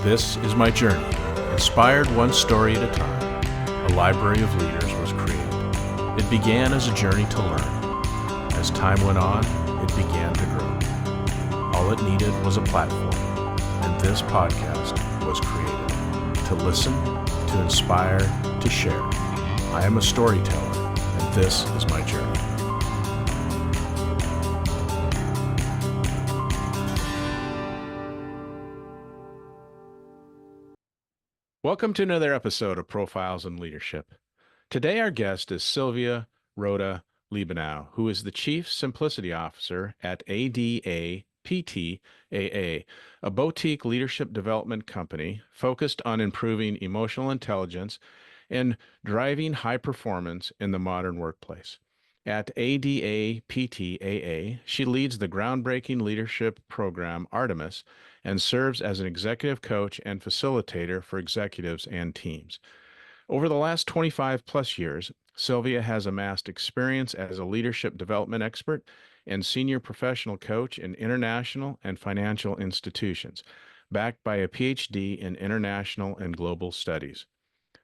This is my journey. Inspired one story at a time, a library of leaders was created. It began as a journey to learn. As time went on, it began to grow. All it needed was a platform, and this podcast was created to listen, to inspire, to share. I am a storyteller, and this is my journey. Welcome to another episode of Profiles in Leadership. Today our guest is Sylvia Rohde Liebenau, who is the Chief Simplicity Officer at ADA PTAA, a boutique leadership development company focused on improving emotional intelligence and driving high performance in the modern workplace. At ADA PTAA, she leads the groundbreaking leadership program Artemis and serves as an executive coach and facilitator for executives and teams. Over the last 25 plus years, Sylvia has amassed experience as a leadership development expert and senior professional coach in international and financial institutions, backed by a PhD in international and global studies.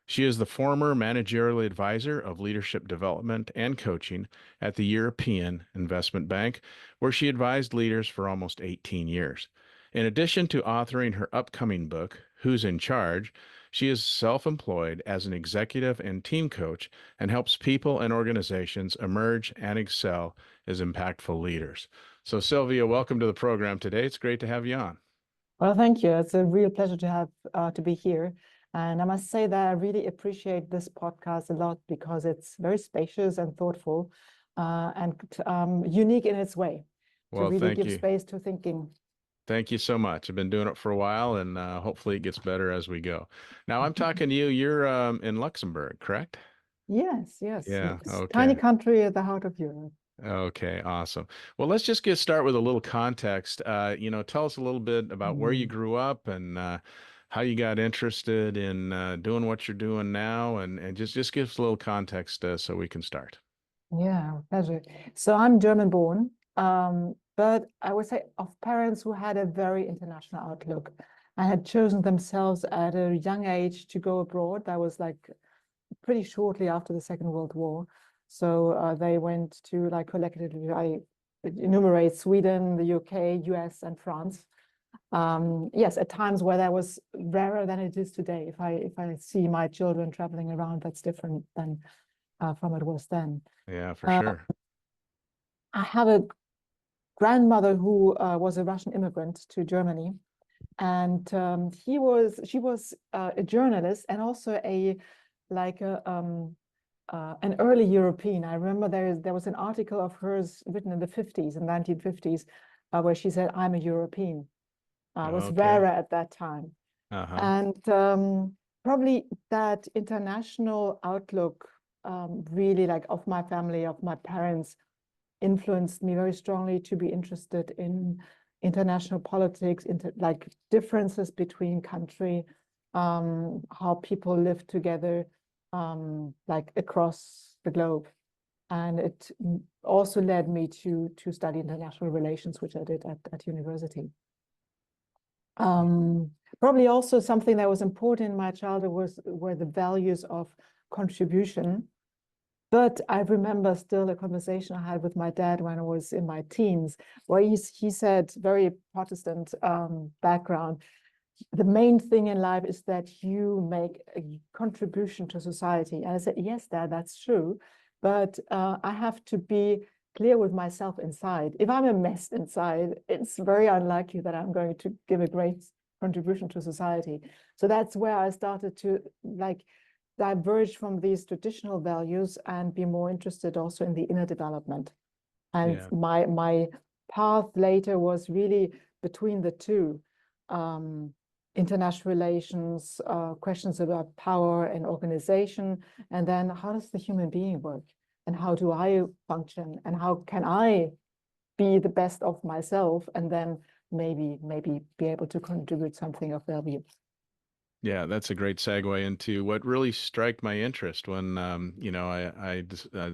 She is the former managerial advisor of leadership development and coaching at the European Investment Bank, where she advised leaders for almost 18 years. In addition to authoring her upcoming book, Who's in Charge, she is self-employed as an executive and team coach and helps people and organizations emerge and excel as impactful leaders. So Sylvia, welcome to the program today. It's great to have you on. Well, thank you. It's a real pleasure to be here. And I must say that I really appreciate this podcast a lot because it's very spacious and thoughtful and unique in its way to really give space to thinking. Thank you so much. I've been doing it for a while, and hopefully it gets better as we go. Now, I'm talking to you. You're in Luxembourg, correct? Yes. Yeah, okay. Tiny country at the heart of Europe. Okay, awesome. Well, let's just start with a little context. Tell us a little bit about where you grew up and how you got interested in doing what you're doing now, and just give us a little context so we can start. Yeah, pleasure. So I'm German born, but I would say of parents who had a very international outlook and had chosen themselves at a young age to go abroad. That was like pretty shortly after the Second World War. So they went to, like, collectively, I enumerate Sweden, the UK, US, and France. Yes, at times where that was rarer than it is today. If I see my children traveling around, that's different than from it was then. Yeah, for sure. I have a grandmother who was a Russian immigrant to Germany, and she was a journalist and also an early European. I remember there was an article of hers written in the 1950s, where she said, "I'm a European." Was rarer at that time. And probably that international outlook, really, like, of my family, of my parents, influenced me very strongly to be interested in international politics, like differences between country, how people live together, like across the globe. And it also led me to study international relations, which I did at university. Probably also something that was important in my childhood were the values of contribution. But I remember still a conversation I had with my dad when I was in my teens, where he said, very Protestant background, the main thing in life is that you make a contribution to society. And I said, yes, Dad, that's true. But I have to be clear with myself inside. If I'm a mess inside, it's very unlikely that I'm going to give a great contribution to society. So that's where I started to, like, diverge from these traditional values and be more interested also in the inner development. And my path later was really between the two, international relations, questions about power and organization, and then how does the human being work? And how do I function? And how can I be the best of myself? And then maybe be able to contribute something of value. Yeah, that's a great segue into what really struck my interest when I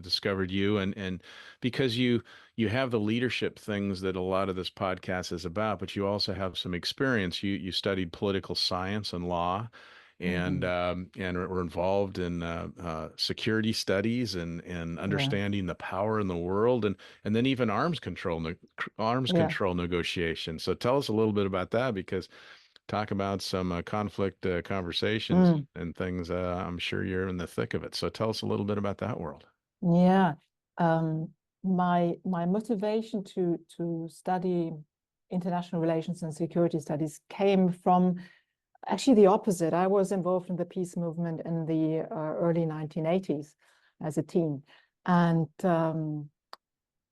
discovered you, and because you have the leadership things that a lot of this podcast is about, but you also have some experience. You studied political science and law, Mhm. and were involved in security studies and Yeah, understanding the power in the world, and then even arms yeah. control negotiations. So tell us a little bit about that, because talk about some conflict conversations Mm. and things. I'm sure you're in the thick of it. So tell us a little bit about that world. Yeah. Um, my motivation to study international relations and security studies came from actually the opposite. I was involved in the peace movement in the early 1980s as a teen, and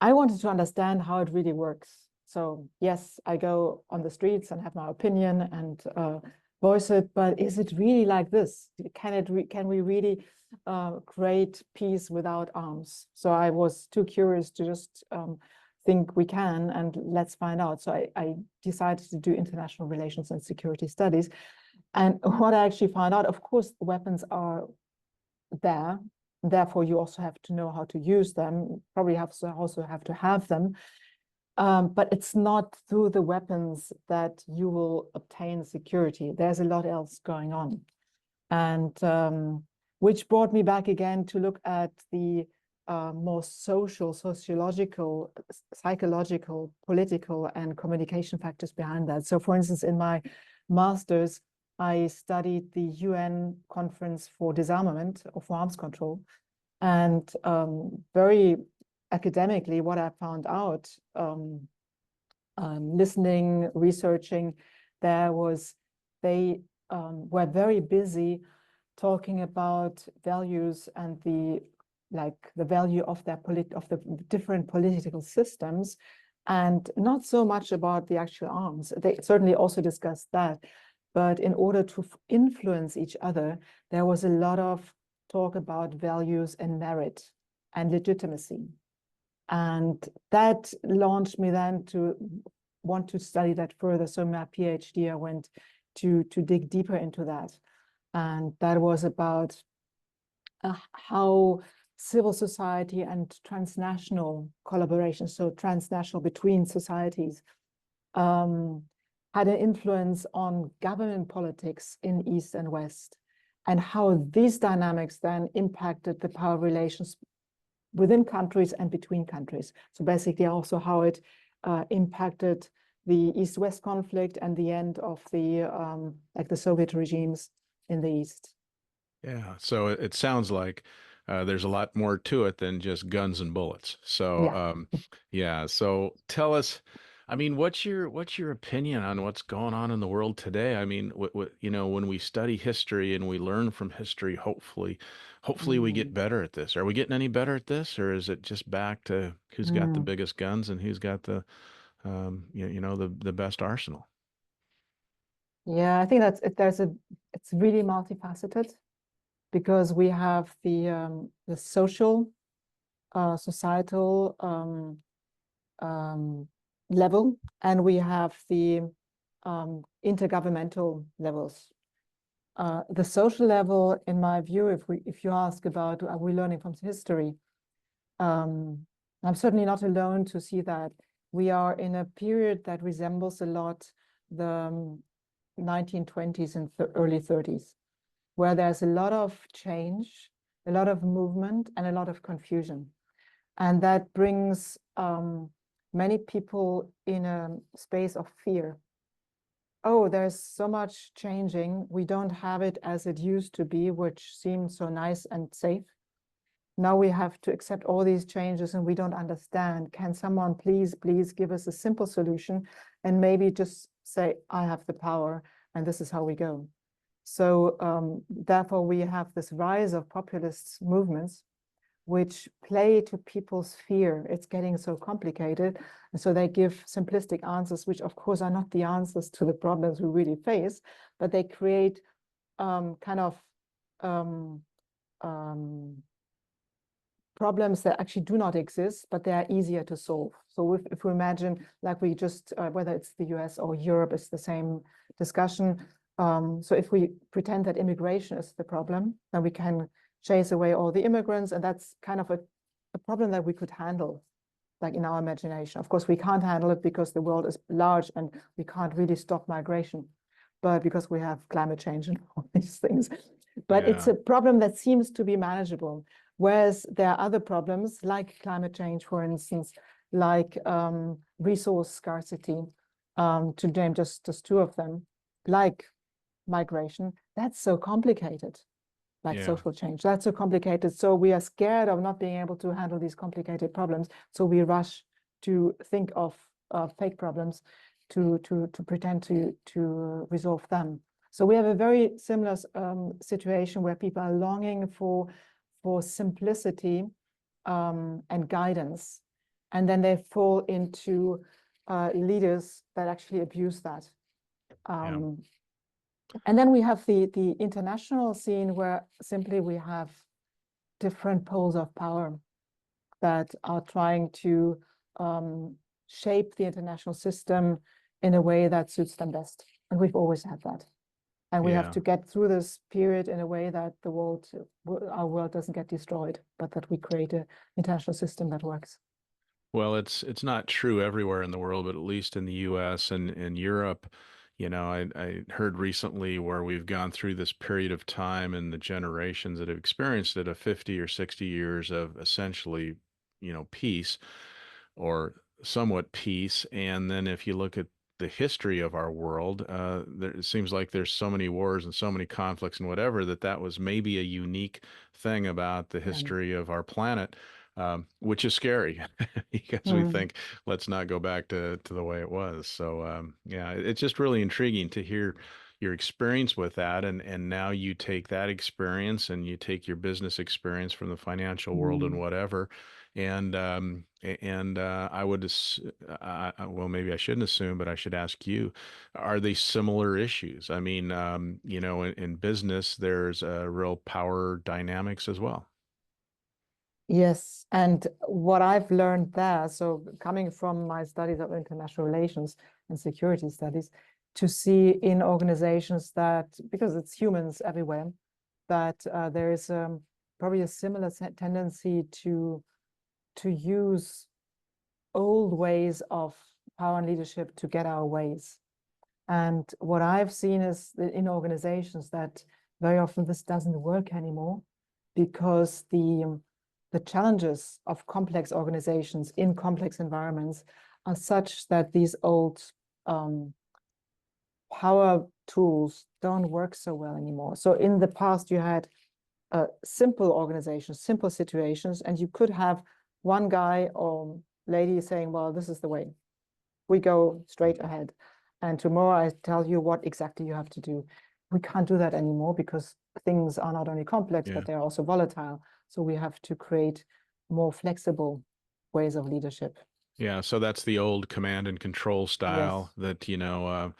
I wanted to understand how it really works. So yes, I go on the streets and have my opinion and voice it, but is it really like this? Can we really create peace without arms? So I was too curious to just think we can, and let's find out. So I decided to do international relations and security studies. And what I actually found out, of course, weapons are there. Therefore, you also have to know how to use them. Probably also have to have them. But it's not through the weapons that you will obtain security. There's a lot else going on. And which brought me back again to look at the more sociological, psychological, political, and communication factors behind that. So, for instance, in my master's, I studied the UN Conference for Disarmament or for Arms Control. And very academically, what I found out, listening, researching, there was they were very busy talking about values and the value of the different political systems, and not so much about the actual arms. They certainly also discussed that, but in order to influence each other, there was a lot of talk about values and merit and legitimacy. And that launched me then to want to study that further. So my PhD, I went to dig deeper into that. And that was about how civil society and transnational collaboration, so transnational between societies, um, had an influence on government politics in East and West, and how these dynamics then impacted the power relations within countries and between countries. So basically also how it impacted the East-West conflict and the end of the Soviet regimes in the East. Yeah, so it sounds like there's a lot more to it than just guns and bullets. So, Yeah. yeah. So tell us, I mean, what's your opinion on what's going on in the world today? I mean, when we study history and we learn from history, hopefully we get Mm. better at this. Are we getting any better at this, or is it just back to who's got the Mm. biggest guns and who's got the best arsenal? Yeah, I think it's really multifaceted because we have the social, societal um, level, and we have the intergovernmental levels. The social level, in my view, if you ask about are we learning from history, um, I'm certainly not alone to see that we are in a period that resembles a lot the 1920s and early 30s, where there's a lot of change, a lot of movement, and a lot of confusion. And that brings many people in a space of fear. Oh, there's so much changing. We don't have it as it used to be, which seemed so nice and safe. Now we have to accept all these changes and we don't understand. Can someone please give us a simple solution and maybe just say, I have the power and this is how we go. So therefore we have this rise of populist movements which play to people's fear. It's getting so complicated. And so they give simplistic answers, which of course are not the answers to the problems we really face, but they create kind of um, um, problems that actually do not exist, but they are easier to solve. So if we imagine, like we just, whether it's the US or Europe, it's the same discussion. So if we pretend that immigration is the problem, then we can chase away all the immigrants, and that's kind of a problem that we could handle, like in our imagination. Of course, we can't handle it because the world is large and we can't really stop migration, but because we have climate change and all these things. But it's Yeah. a problem that seems to be manageable. Whereas there are other problems like climate change, for instance, like resource scarcity, to name just two of them, like migration. That's so complicated, like Yeah. social change. That's so complicated. So we are scared of not being able to handle these complicated problems. So we rush to think of fake problems to pretend to resolve them. So we have a very similar situation where people are longing for simplicity and guidance, and then they fall into leaders that actually abuse that. Yeah. And then we have the international scene where simply we have different poles of power that are trying to shape the international system in a way that suits them best. And we've always had that. And we have Yeah. to get through this period in a way that our world doesn't get destroyed, but that we create an international system that works. Well, it's not true everywhere in the world, but at least in the US and in Europe, I heard recently where we've gone through this period of time and the generations that have experienced it of 50 or 60 years of essentially, peace or somewhat peace. And then if you look at the history of our world, it seems like there's so many wars and so many conflicts and whatever that was maybe a unique thing about the Yeah. history of our planet, which is scary because we Mm. think let's not go back to the way it was. So yeah, it's just really intriguing to hear your experience with that, and now you take that experience and you take your business experience from the financial world and Mm. whatever, and I would well, maybe I shouldn't assume, but I should ask you, are they similar issues? I mean, in business, there's real power dynamics as well. Yes, and what I've learned there, so coming from my studies of international relations and security studies, to see in organizations that, because it's humans everywhere, that there is probably a similar tendency to use old ways of power and leadership to get our ways. And what I've seen is that in organizations that very often this doesn't work anymore because the challenges of complex organizations in complex environments are such that these old power tools don't work so well anymore. So in the past, you had simple organizations, simple situations, and you could have one guy or lady saying, well, this is the way. We go straight ahead. And tomorrow I tell you what exactly you have to do. We can't do that anymore because things are not only complex, Yeah. but they're also volatile. So we have to create more flexible ways of leadership. Yeah, so that's the old command and control style Yes, that,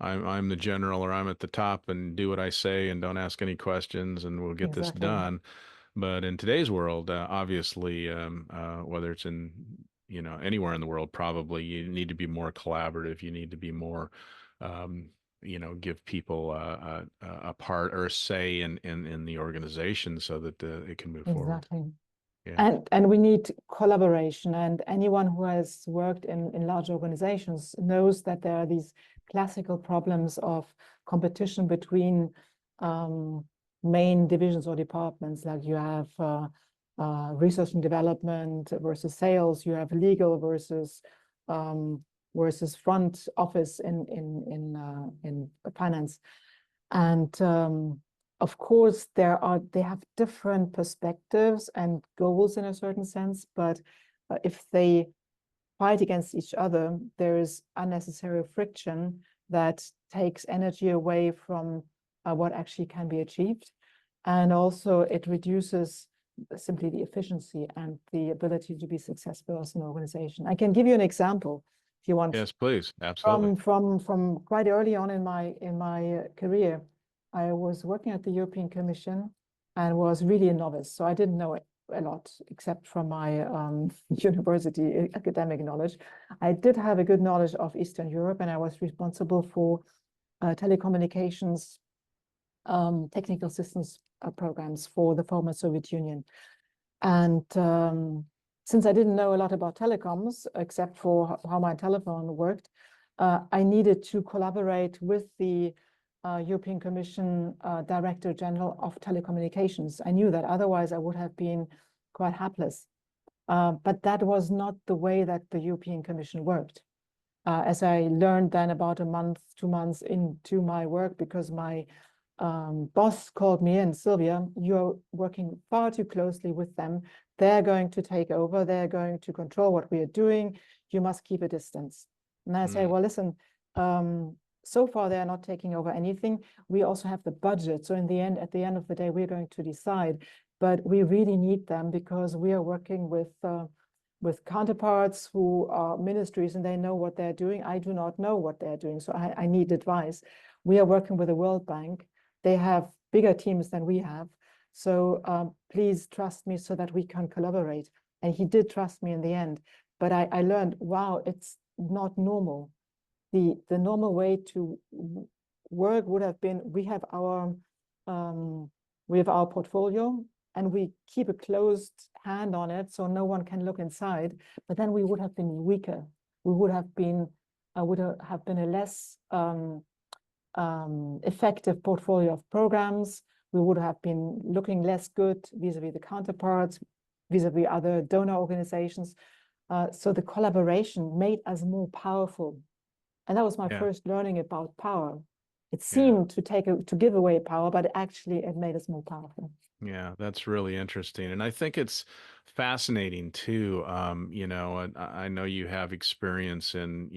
I'm the general or I'm at the top and do what I say and don't ask any questions and we'll get this exactly. done. But in today's world, obviously, whether it's in, anywhere in the world, probably you need to be more collaborative. You need to be more, give people a part or a say in the organization so that it can move forward. Exactly. Yeah. And we need collaboration. And anyone who has worked in large organizations knows that there are these classical problems of competition between main divisions or departments. Like you have research and development versus sales. You have legal versus front office in finance. And of course, they have different perspectives and goals in a certain sense, but if they fight against each other, there is unnecessary friction that takes energy away from what actually can be achieved. And also it reduces simply the efficiency and the ability to be successful as an organization. I can give you an example if you want. Yes, please. Absolutely. From quite early on in my career, I was working at the European Commission and was really a novice. So I didn't know a lot except from my university academic knowledge. I did have a good knowledge of Eastern Europe, and I was responsible for telecommunications technical systems programs for the former Soviet Union. And since I didn't know a lot about telecoms, except for how my telephone worked, I needed to collaborate with the European Commission Director General of Telecommunications. I knew that, otherwise I would have been quite hapless. But that was not the way that the European Commission worked. As I learned then about a month, 2 months into my work, because my boss called me in, Sylvia, you're working far too closely with them. They're going to take over. They're going to control what we are doing. You must keep a distance. And I say, well, listen, so far they're not taking over anything. We also have the budget. So in the end, at the end of the day, we're going to decide. But we really need them because we are working with counterparts who are ministries and they know what they're doing. I do not know what they're doing, so I need advice. We are working with the World Bank. They have bigger teams than we have. So please trust me so that we can collaborate. And he did trust me in the end. But I learned, wow, it's not normal. The normal way to work would have been, we have our portfolio and we keep a closed hand on it so no one can look inside. But then we would have been weaker. We would have been a less effective portfolio of programs. We would have been looking less good vis-a-vis the counterparts, vis-a-vis other donor organizations. So the collaboration made us more powerful. And that was my first learning about power. It seemed to give away power, but actually it made us more powerful. Yeah, that's really interesting. And I think it's fascinating too. I know you have experience in,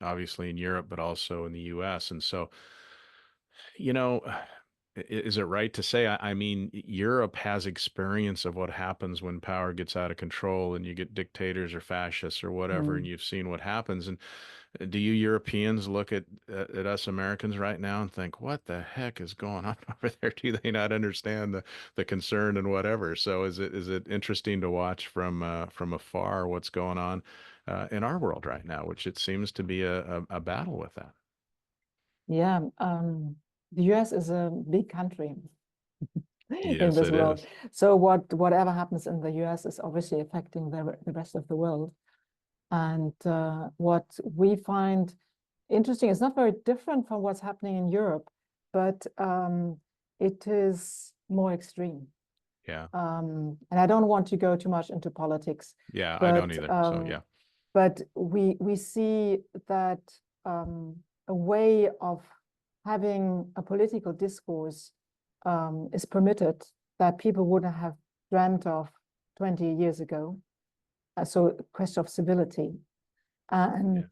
obviously in Europe, but also in the US. And so, you know, is it right to say, I mean, Europe has experience of what happens when power gets out of control and you get dictators or fascists or whatever, and you've seen what happens. And do you Europeans look at us Americans right now and think, what the heck is going on over there? Do they not understand the concern and whatever? So is it interesting to watch from afar what's going on in our world right now, which it seems to be a battle with that. Yeah, the US is a big country in Yes, this it world. is. So whatever happens in the US is obviously affecting the rest of the world. And what we find interesting, it's not very different from what's happening in Europe, but it is more extreme. Yeah. And I don't want to go too much into politics. Yeah, I don't But either. So yeah. but we see that a way of having a political discourse is permitted that people wouldn't have dreamt of 20 years ago. So a question of civility. And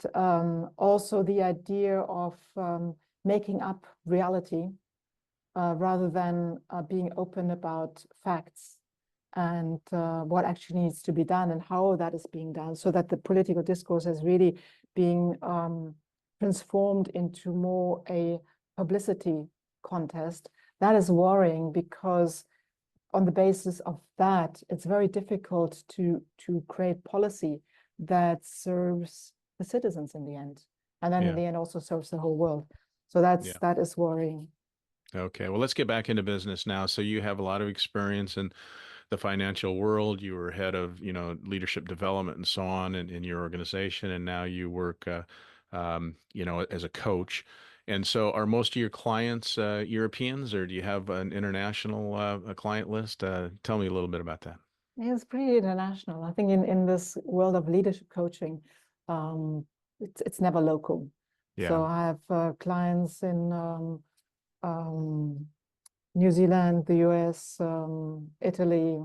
also the idea of making up reality rather than being open about facts and what actually needs to be done and how that is being done, so that the political discourse is really being transformed into more a publicity contest. That is worrying because on the basis of that, it's very difficult to create policy that serves the citizens in the end, and then in the end also serves the whole world. So that is worrying. Okay, well, let's get back into business now. So you have a lot of experience in the financial world. You were head of, leadership development and so on in your organization, and now you work, as a coach. And so, are most of your clients Europeans, or do you have an international client list? Tell me a little bit about that. It's pretty international. I think in this world of leadership coaching, it's never local. So Yeah. I have clients in New Zealand, the US, Italy,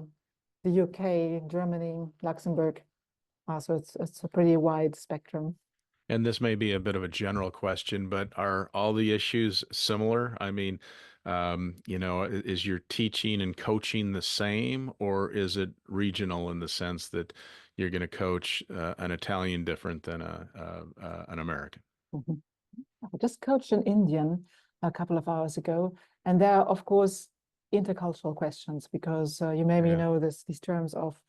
the UK, Germany, Luxembourg. So it's a pretty wide spectrum. And this may be a bit of a general question, but are all the issues similar? I mean, is your teaching and coaching the same, or is it regional in the sense that you're going to coach an Italian different than an American? Mhm. I just coached an Indian a couple of hours ago, and there are, of course, intercultural questions because you maybe Yeah. know these terms of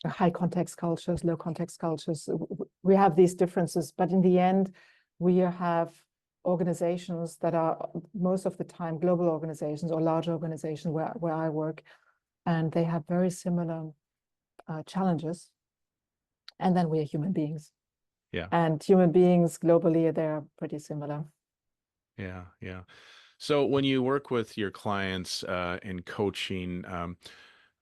high context cultures, low context cultures. We have these differences, but in the end, we have organizations that are most of the time global organizations or large organizations where I work, and they have very similar challenges. And then we are human beings. Yeah. And human beings globally, they're pretty similar. Yeah. Yeah. So when you work with your clients in coaching,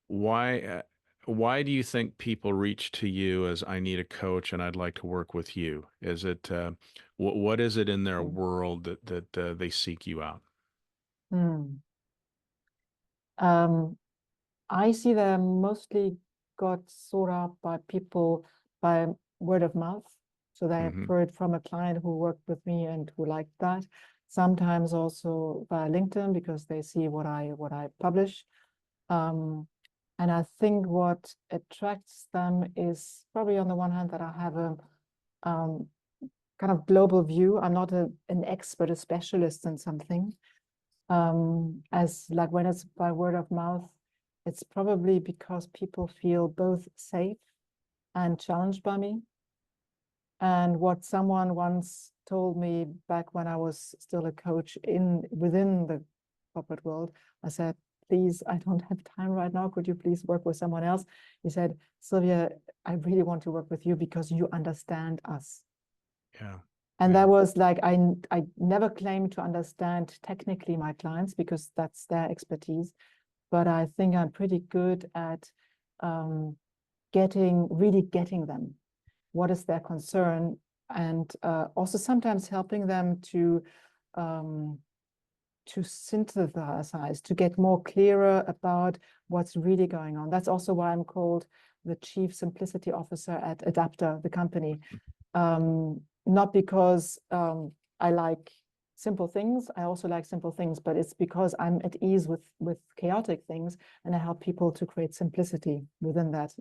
why why do you think people reach to you as I need a coach and I'd like to work with you? Is it what is it in their world that they seek you out? Mm. Um, I see them mostly got sought out by people by word of mouth. So they have Hmm. heard from a client who worked with me and who liked that. Sometimes also via LinkedIn because they see what I publish. And I think what attracts them is probably on the one hand that I have a um, kind of global view. I'm not an expert, a specialist in something. As like when it's by word of mouth, it's probably because people feel both safe and challenged by me. And what someone once told me back when I was still a coach within the corporate world, I said, please, I don't have time right now. Could you please work with someone else? He said, Sylvia, I really want to work with you because you understand us. Yeah. And Yeah. that was like, I never claimed to understand technically my clients because that's their expertise. But I think I'm pretty good at really getting them. What is their concern? And also sometimes helping them um, to synthesize, to get more clearer about what's really going on. That's also why I'm called the Chief Simplicity Officer at Adapter, the company. Not because I like simple things. I also like simple things, but it's because I'm at ease with chaotic things, and I help people to create simplicity within that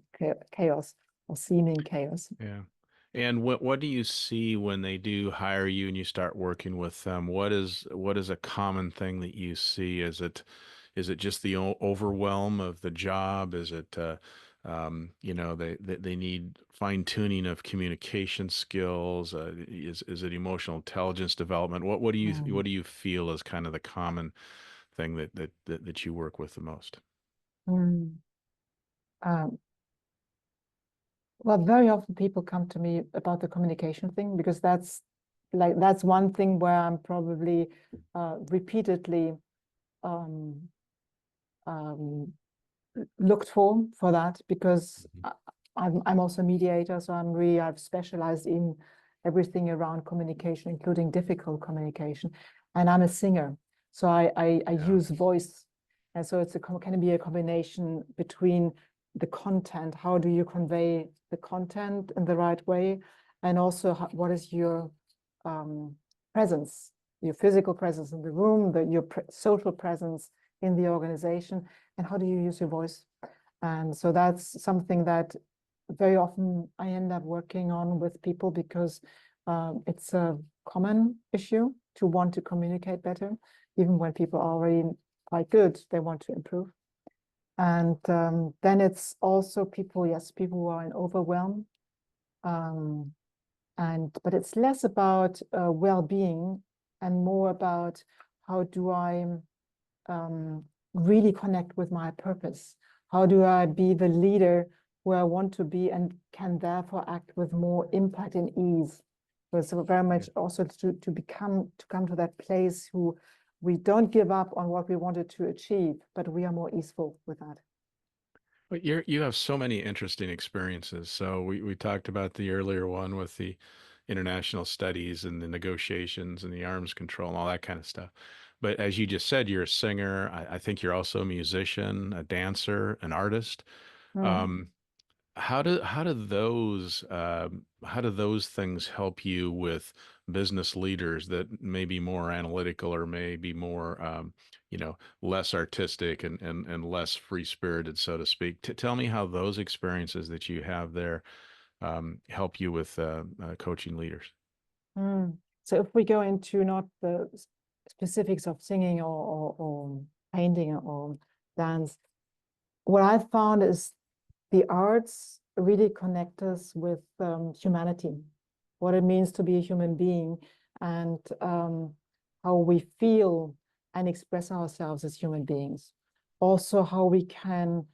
chaos or seeming chaos. Yeah. And what do you see when they do hire you and you start working with them? What is a common thing that you see? Is it just the overwhelm of the job? Is it they need fine tuning of communication skills? Is it emotional intelligence development? What do you feel is kind of the common thing that you work with the most? Mm. Um, Well, very often people come to me about the communication thing because that's one thing where I'm probably repeatedly um, um, looked for that because I'm also a mediator, so I've specialized in everything around communication, including difficult communication, and I'm a singer, so I Yeah. use voice, and so can be a combination between the content. How do you convey the content in the right way, and also what is your um, presence, your physical presence in the room, your social presence in the organization, and how do you use your voice? And so that's something that very often I end up working on with people because it's a common issue to want to communicate better. Even when people are already quite good, they want to improve. And then it's also people who are in overwhelm. Um, but it's less about well-being and more about how do I um, really connect with my purpose? How do I be the leader who I want to be and can therefore act with more impact and ease? So very much also to come to that place who we don't give up on what we wanted to achieve, but we are more easeful with that. But you have so many interesting experiences. So we talked about the earlier one with the international studies and the negotiations and the arms control and all that kind of stuff. But as you just said, you're a singer. I think you're also a musician, a dancer, an artist. Mm. Um, how do those things help you with business leaders that may be more analytical or may be more less artistic and less free spirited, so to speak? Tell me how those experiences that you have there help you with coaching leaders. Mm. So if we go into not the specifics of singing or painting or dance, what I found is the arts really connect us with humanity, what it means to be a human being. and how we feel and express ourselves as human beings. Also, how we can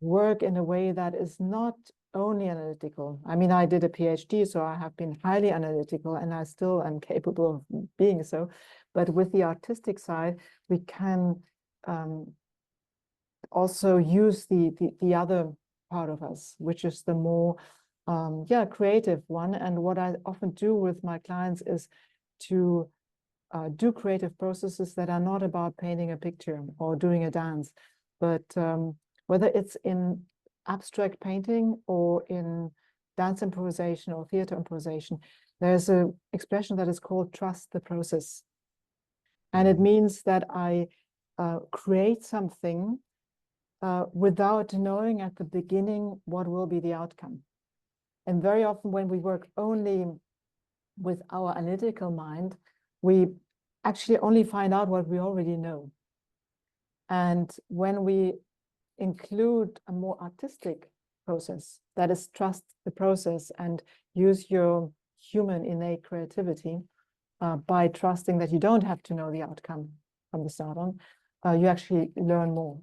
work in a way that is not only analytical. I mean, I did a PhD, so I have been highly analytical, and I still am capable of being so. But with the artistic side, we can also use the other part of us, which is the more creative one. And what I often do with my clients is to do creative processes that are not about painting a picture or doing a dance, but whether it's in abstract painting or in dance improvisation or theater improvisation, there's an expression that is called trust the process. And it means that I create something without knowing at the beginning what will be the outcome. And very often when we work only with our analytical mind, we actually only find out what we already know. And when we include a more artistic process, that is trust the process and use your human innate creativity by trusting that you don't have to know the outcome from the start on, you actually learn more.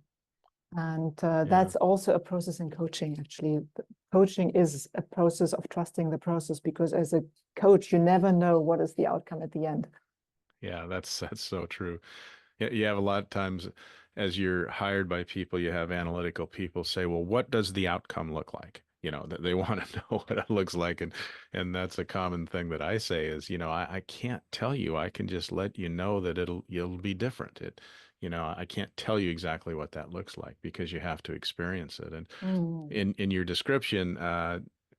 And that's also a process in coaching, actually. Coaching is a process of trusting the process, because as a coach, you never know what is the outcome at the end. Yeah, that's so true. You have a lot of times as you're hired by people, you have analytical people say, well, what does the outcome look like? You know, that they want to know what it looks like. And that's a common thing that I say is, you know, I can't tell you. I can just let you know that you'll be different. I can't tell you exactly what that looks like because you have to experience it. And in your description,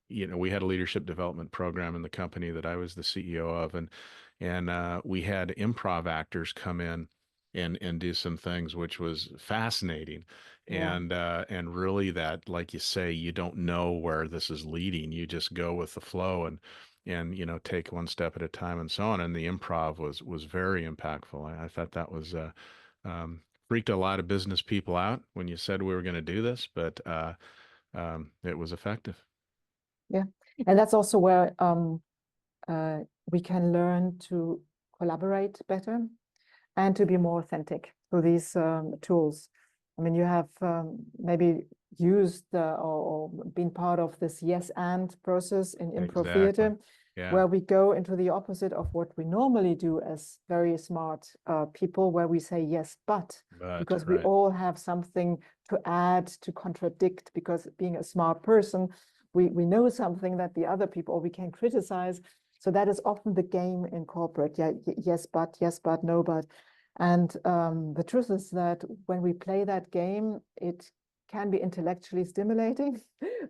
we had a leadership development program in the company that I was the CEO of, and we had improv actors come in and do some things, which was fascinating. Yeah. And really that, like you say, you don't know where this is leading. You just go with the flow and take one step at a time and so on. And the improv was very impactful. I thought that was freaked a lot of business people out when you said we were going to do this, but it was effective. Yeah. And that's also where we can learn to collaborate better and to be more authentic through these tools. I mean, you have maybe used or been part of this yes and process in improv Exactly. theater, Yeah. where we go into the opposite of what we normally do as very smart people, where we say yes, but, But because we right. all have something to add, to contradict, because being a smart person, we know something that the other people, or we can criticize. So that is often the game in corporate. Yeah, yes, but, no, but. And the truth is that when we play that game, it can be intellectually stimulating,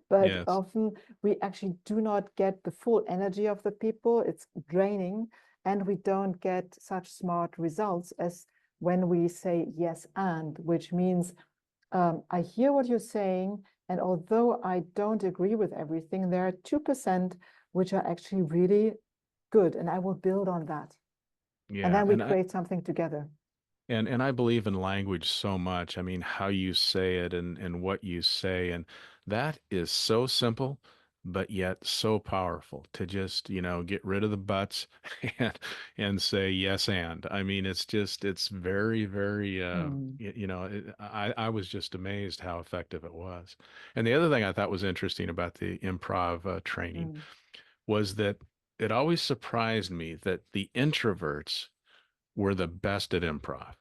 but Yes. often we actually do not get the full energy of the people. It's draining, and we don't get such smart results as when we say yes and, which means I hear what you're saying, and although I don't agree with everything, there are 2% which are actually really good, and I will build on that. And Yeah. then we And I create something together. and I believe in language so much. I mean, how you say it and what you say, and that is so simple, but yet so powerful to just, get rid of the buts and say yes and. I mean, it's very, very Mm, I was just amazed how effective it was. And the other thing I thought was interesting about the improv training mm. was that it always surprised me that the introverts were the best at improv.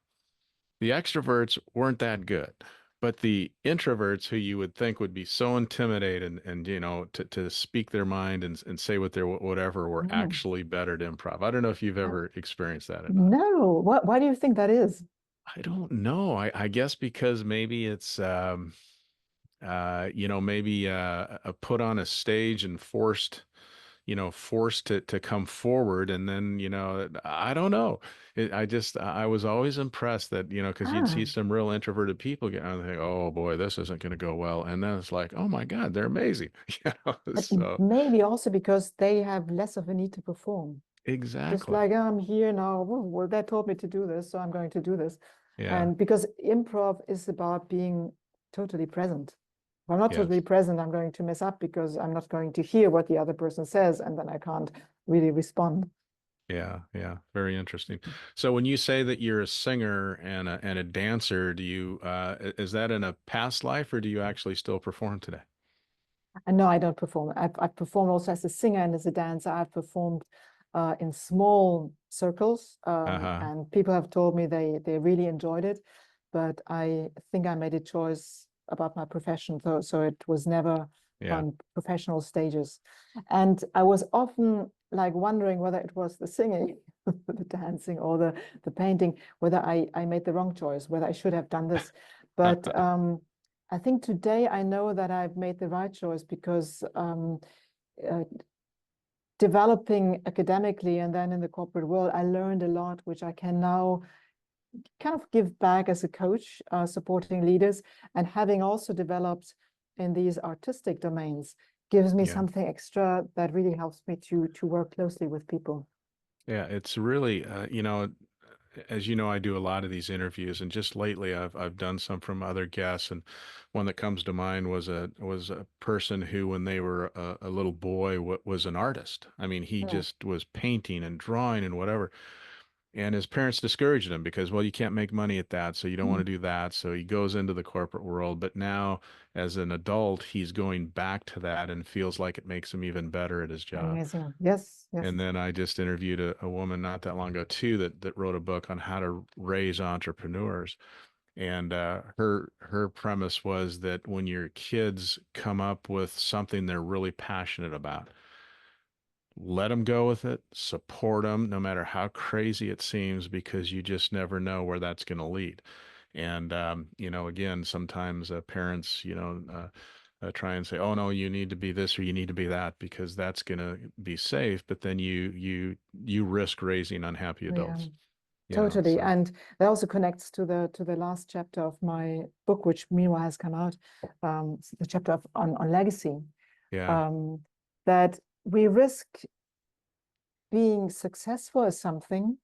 The extroverts weren't that good, but the introverts who you would think would be so intimidated and to speak their mind and say what their whatever were Mm. actually better at improv. I don't know if you've ever experienced that or not. No, why do you think that is? I don't know. I guess because maybe it's maybe put on a stage and forced to come forward. And then, I don't know. I was always impressed that, because you'd see Ah, some real introverted people get on and think, oh boy, this isn't going to go well. And then it's like, oh my God, they're amazing. but So maybe also because they have less of a need to perform. Just exactly. like I'm here now, well, they told me to do this, so I'm going to do this. Yeah. And because improv is about being totally present. If I'm not totally Yes. present, I'm going to mess up because I'm not going to hear what the other person says, and then I can't really respond. Yeah, yeah, very interesting. So when you say that you're a singer and a dancer, do you is that in a past life or do you actually still perform today? And no, I don't perform. I've performed also as a singer and as a dancer. I've performed in small circles, Uh-huh. and people have told me they really enjoyed it. But I think I made a choice about my profession, so it was never Yeah. on professional stages. And I was often like wondering whether it was the singing, the dancing, or the painting, whether I made the wrong choice, whether I should have done this. But I think today I know that I've made the right choice because uh, developing academically and then in the corporate world, I learned a lot, which I can now kind of give back as a coach, supporting leaders, and having also developed in these artistic domains gives me Yeah. something extra that really helps me to work closely with people. Yeah, it's really as you know, I do a lot of these interviews, and just lately I've done some from other guests, and one that comes to mind was a person who, when they were a little boy, was an artist. I mean, he Mm, just was painting and drawing and whatever. And his parents discouraged him because, well, you can't make money at that, so you don't want to mm. do that. So he goes into the corporate world. But now, as an adult, he's going back to that and feels like it makes him even better at his job. Amazing. Yes, yes. And then I just interviewed a woman not that long ago too that wrote a book on how to raise entrepreneurs. And her premise was that when your kids come up with something they're really passionate about, let them go with it, support them, no matter how crazy it seems, because you just never know where that's going to lead. And again, sometimes parents, try and say, "Oh no, you need to be this or you need to be that because that's going to be safe." But then you risk raising unhappy Yeah. adults. Totally. So And that also connects to the last chapter of my book, which meanwhile has come out, the chapter on legacy, yeah, um, that we risk being successful as something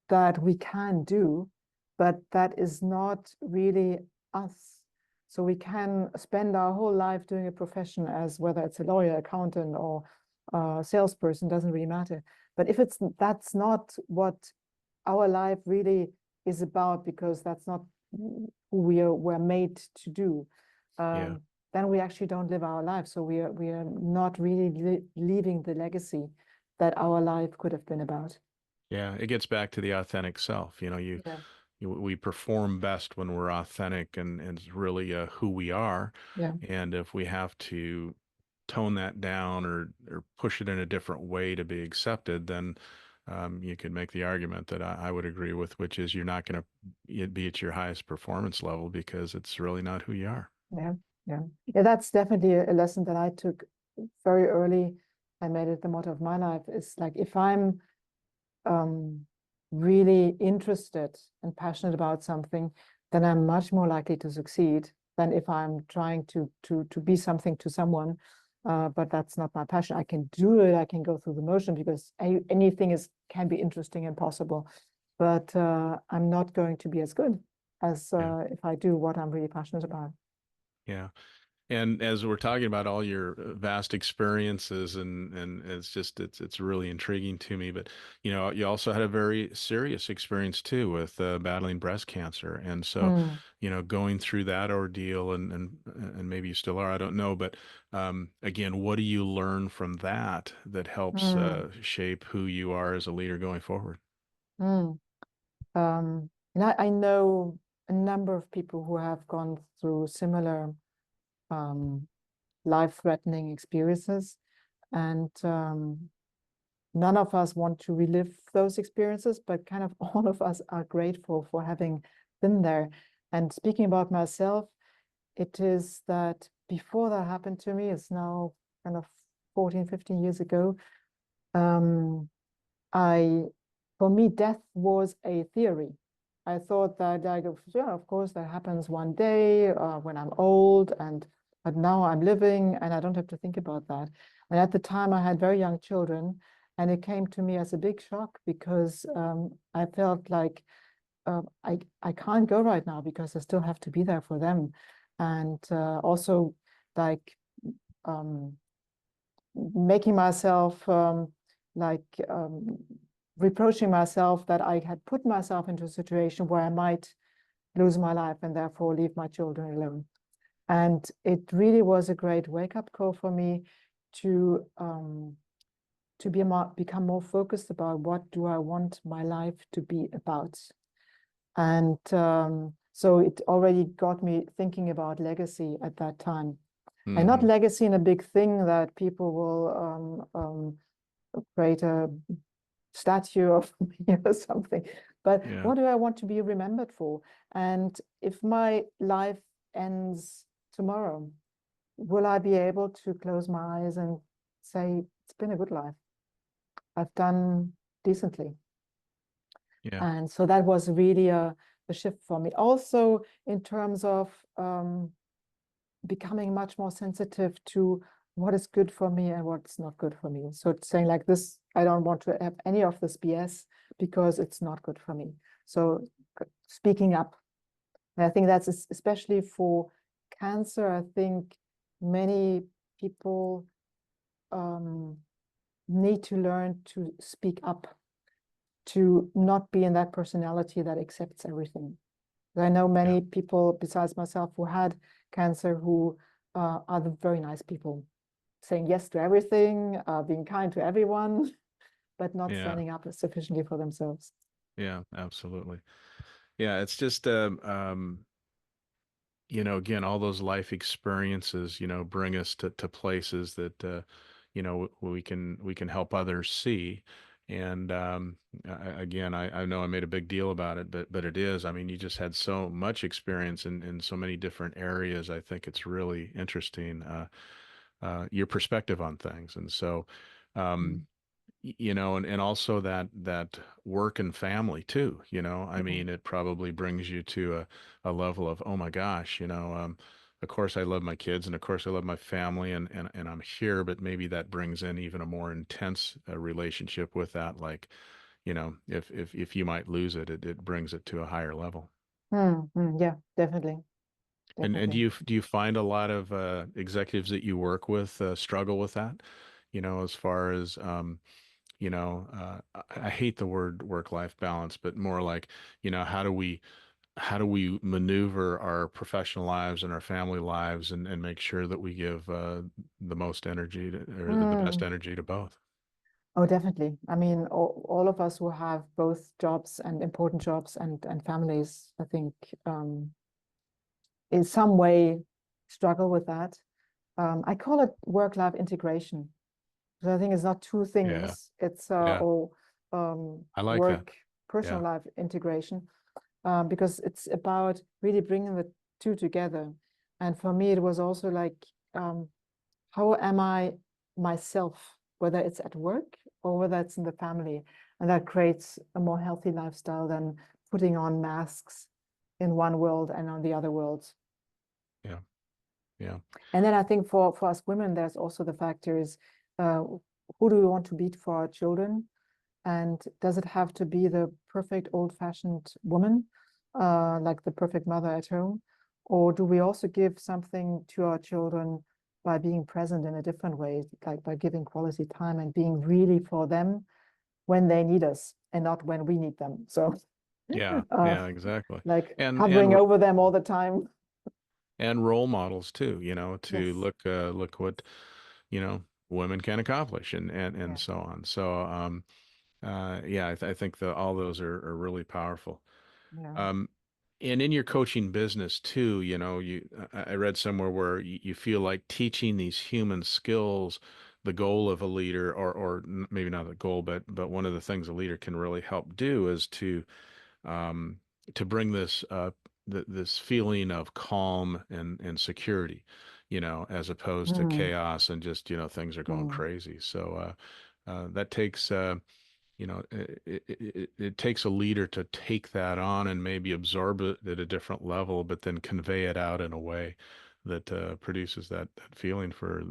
that we can do, but that is not really us. So we can spend our whole life doing a profession as whether it's a lawyer, accountant, or a salesperson, doesn't really matter. But if that's not what our life really is about, because that's not who we're made to do, yeah. um, then we actually don't live our life. So we are not really leaving the legacy that our life could have been about. Yeah, it gets back to the authentic self. Yeah, We perform best when we're authentic and it's really who we are. yeah, And if we have to tone that down or push it in a different way to be accepted, then you could make the argument that I would agree with, which is you're not going to be at your highest performance level because it's really not who you are. yeah, yeah. Yeah, that's definitely a lesson that I took very early. I made it the motto of my life is like if I'm um, really interested and passionate about something, then I'm much more likely to succeed than if I'm trying to be something to someone. But that's not my passion. I can do it. I can go through the motion because anything is can be interesting and possible. But I'm not going to be as good as Yeah. if I do what I'm really passionate about. Yeah. And as we're talking about all your vast experiences and it's really intriguing to me, but you also had a very serious experience too with battling breast cancer. And so, Mm, going through that ordeal and maybe you still are, I don't know, but again, what do you learn from that helps mm, shape who you are as a leader going forward? mm. And I know a number of people who have gone through similar um, life-threatening experiences, and none of us want to relive those experiences, but kind of all of us are grateful for having been there. And speaking about myself, it is that before that happened to me, it's now kind of 14, 15 years ago, um, I, for me, death was a theory. I thought that, like, yeah, of course, that happens one day when I'm old, but now I'm living and I don't have to think about that. And at the time, I had very young children, and it came to me as a big shock because I felt like I can't go right now because I still have to be there for them, and also like um, making myself like reproaching myself that I had put myself into a situation where I might lose my life and therefore leave my children alone. And it really was a great wake-up call for me to become more focused about what do I want my life to be about. And so it already got me thinking about legacy at that time. And not legacy in a big thing that people will create a statue of me or something, but Yeah. what do I want to be remembered for? And if my life ends tomorrow, will I be able to close my eyes and say, it's been a good life? I've done decently. Yeah. And so that was really a shift for me. Also, in terms of becoming much more sensitive to what is good for me and what's not good for me. So it's saying like this, I don't want to have any of this BS because it's not good for me. So speaking up. And I think that's especially for cancer. I think many people need to learn to speak up, to not be in that personality that accepts everything. I know many people besides myself who had cancer who are the very nice people, saying yes to everything, being kind to everyone, but not Yeah. standing up sufficiently for themselves. Yeah, absolutely. Yeah, it's just again, all those life experiences, bring us to places that we can help others see. And again, I know I made a big deal about it, but it is. I mean, you just had so much experience in so many different areas. I think it's really interesting, your perspective on things. And so, um, and also that work and family too, I mean, it probably brings you to a level of, oh my gosh, of course I love my kids and of course I love my family and I'm here, but maybe that brings in even a more intense relationship with that. Like, if you might lose it brings it to a higher level. Yeah, definitely. And do Definitely. you find a lot of executives that you work with struggle with that, as far as I hate the word work-life balance, but more like, how do we maneuver our professional lives and our family lives and make sure that we give the most energy to, or the best Mm. energy to both? Oh, definitely. I mean, all of us who have both jobs and important jobs and families, I think, in some way struggle with that. I call it work-life integration. So I think it's not two Yeah, things. It's yeah, I like that. work, personal Yeah, life integration, because it's about really bringing the two together. And for me, it was also like, how am I myself, whether it's at work or whether it's in the family? And that creates a more healthy lifestyle than putting on masks in one world and on the other world. yeah, yeah, And then I think for us women, there's also the factors, who do we want to be for our children? And does it have to be the perfect old-fashioned woman, like the perfect mother at home? Or do we also give something to our children by being present in a different way, like by giving quality time and being really for them when they need us and not when we need them? So yeah, uh, yeah, exactly. like And hovering over them all the time. and role models too, to Yes. look what, women can accomplish and Yeah. so on. So yeah, I think all those are really powerful. Yeah. Um, and in your coaching business too, I read somewhere where you feel like teaching these human skills, the goal of a leader, or maybe not the goal, but one of the things a leader can really help do is um, to bring this feeling of calm and security, as opposed to Mm, chaos and just, things are going mm, crazy. So that takes it takes a leader to take that on and maybe absorb it at a different level, but then convey it out in a way that produces that feeling for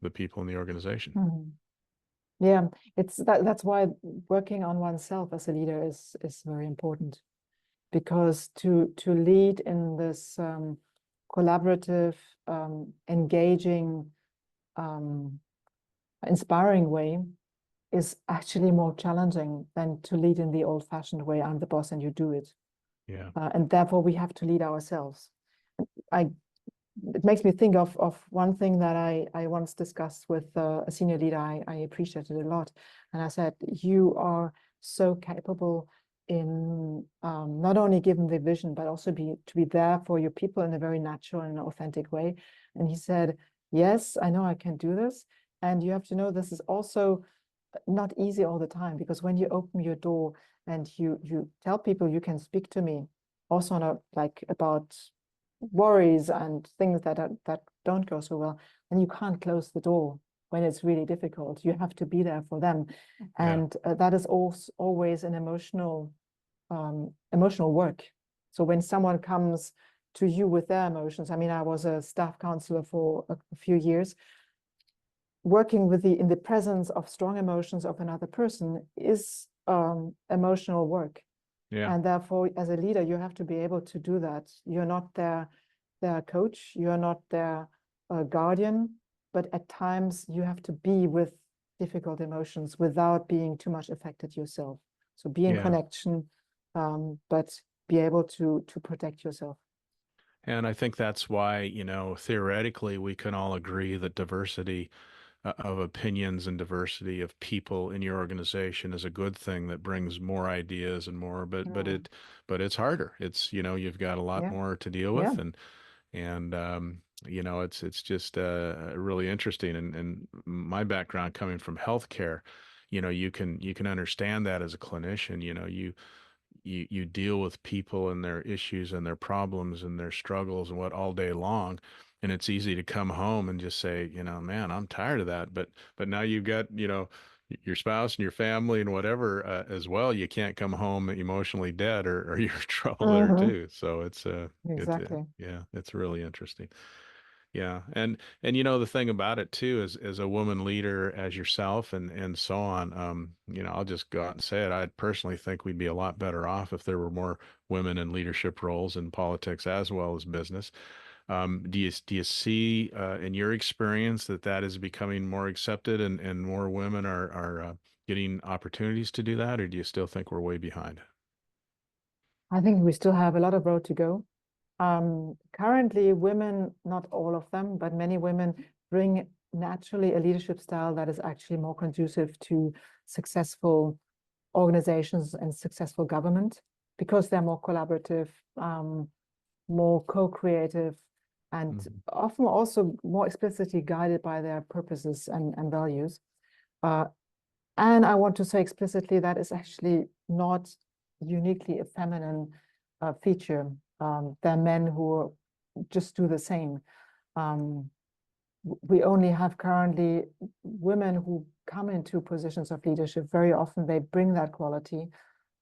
the people in the organization. mm. Yeah, that's why working on oneself as a leader is very important, because to lead in this collaborative, engaging, inspiring way, is actually more challenging than to lead in the old-fashioned way. I'm the boss and you do it. Yeah. And therefore we have to lead ourselves. It makes me think of one thing that I once discussed with a senior leader I appreciated a lot. And I said, you are so capable in not only giving the vision, but also to be there for your people in a very natural and authentic way. And he said, yes, I know I can do this. And you have to know this is also not easy all the time, because when you open your door and you tell people you can speak to me also on a, like about worries and things that don't go so well, and you can't close the door when it's really difficult. You have to be there for them, and that is also always an emotional work. So when someone comes to you with their emotions, I mean, I was a staff counselor for a few years. Working with in the presence of strong emotions of another person is emotional work. Yeah. And therefore, as a leader, you have to be able to do that. You're not their coach, you're not their guardian, but at times you have to be with difficult emotions without being too much affected yourself. So be in connection, but be able to protect yourself. And I think that's why, theoretically, we can all agree that diversity of opinions and diversity of people in your organization is a good thing that brings more ideas and more, but it's harder. It's, you've got a lot Yeah, more to deal yeah. with, and it's just really interesting. And my background coming from healthcare, you can understand that as a clinician. You deal with people and their issues and their problems and their struggles and what all day long. And it's easy to come home and just say, man, I'm tired of that. But now you've got, your spouse and your family and whatever as well. You can't come home emotionally dead, or you're in trouble there too. So Exactly. yeah, it's really interesting. Yeah. And the thing about it too is, as a woman leader as yourself and so on, I'll just go out and say it. I personally think we'd be a lot better off if there were more women in leadership roles in politics as well as business. Do you see in your experience that is becoming more accepted, and more women are getting opportunities to do that, or do you still think we're way behind? I think we still have a lot of road to go. Currently, women, not all of them, but many women bring naturally a leadership style that is actually more conducive to successful organizations and successful government, because they're more collaborative, more co-creative, and Mhm. often also more explicitly guided by their purposes and values. And I want to say explicitly that is actually not uniquely a feminine feature. There are men who just do the same. Um, we only have currently women who come into positions of leadership. Very often they bring that quality,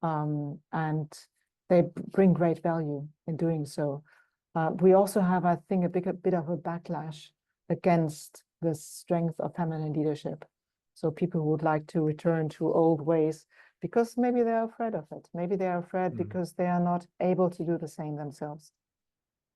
and they bring great value in doing so. We also have, I think, a bit of a backlash against the strength of feminine leadership. So people would like to return to old ways because maybe they're afraid of it. Maybe they're afraid Mhm. because they are not able to do the same themselves.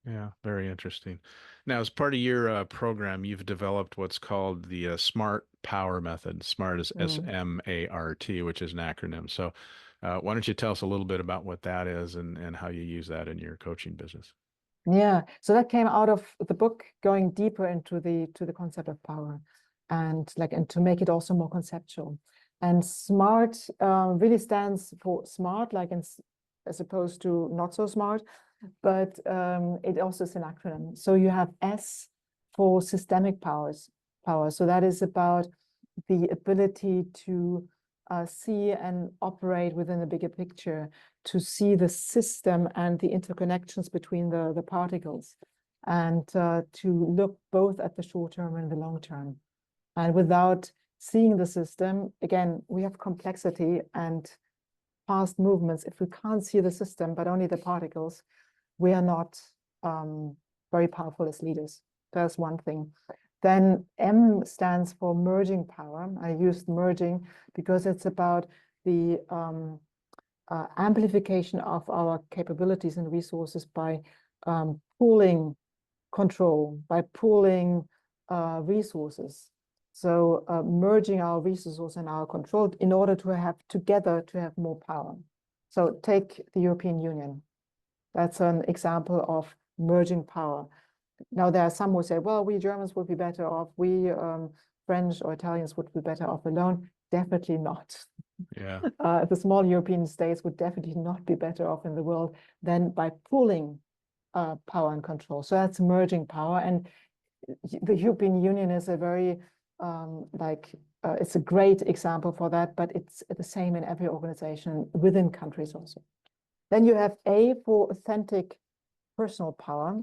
Yeah, very interesting. Now, as part of your program, you've developed what's called the SMART Power Method. SMART is Mm. SMART, which is an acronym. So, why don't you tell us a little bit about what that is, and how you use that in your coaching business? Yeah, so that came out of the book, going deeper into the concept of power, and to make it also more conceptual. And SMART really stands for smart, as opposed to not so smart, but it also is an acronym. So you have S for systemic power. So that is about the ability to see and operate within the bigger picture, to see the system and the interconnections between the particles, and to look both at the short term and the long term. And without seeing the system, again, we have complexity and fast movements. If we can't see the system, but only the particles, we are not very powerful as leaders. That's one thing. Then M stands for merging power. I used merging because it's about the amplification of our capabilities and resources by pooling control, by pooling resources. So merging our resources and our control in order to have together to have more power. So take the European Union. That's an example of merging power. Now, there are some who say, well, we Germans would be better off, we French or Italians would be better off alone. Definitely not. Yeah. The small European states would definitely not be better off in the world than by pooling power and control. So that's merging power. And the European Union is a very, it's a great example for that, but it's the same in every organization within countries also. Then you have A for authentic personal power.